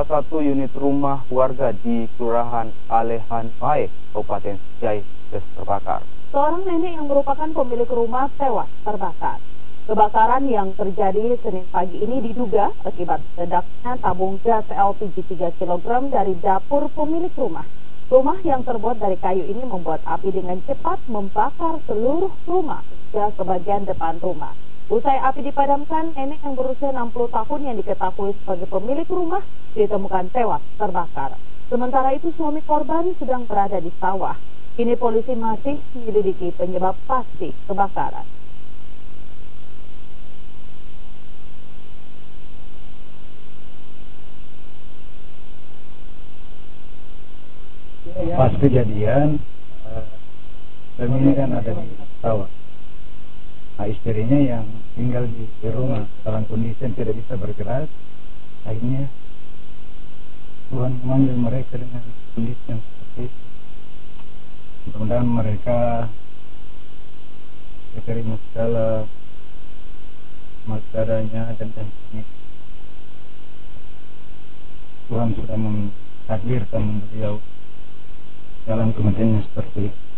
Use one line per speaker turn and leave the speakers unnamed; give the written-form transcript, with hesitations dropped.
salah satu unit rumah warga di Kelurahan Alehan Pae, Kabupaten Jai terbakar.
Seorang nenek yang merupakan pemilik rumah tewas terbakar. Kebakaran yang terjadi Senin pagi ini diduga akibat meledaknya tabung gas LPG 3 kg dari dapur pemilik rumah. Rumah yang terbuat dari kayu ini membuat api dengan cepat membakar seluruh rumah hingga ke bagian depan rumah. Usai api dipadamkan, nenek yang berusia 60 tahun yang diketahui sebagai pemilik rumah ditemukan tewas terbakar. Sementara itu suami korban sedang berada di sawah. Kini polisi masih menyelidiki penyebab pasti kebakaran.
Pas kejadian, kami ini kan ada di sawah. Nah, istrinya yang tinggal di rumah dalam kondisi yang tidak bisa bergerak, akhirnya Tuhan memanggil mereka dengan kondisi yang seperti itu. Mudah-mudahan mereka diterima segala masalahnya dan ini Tuhan sudah mentakdirkan beliau dalam kematiannya seperti itu.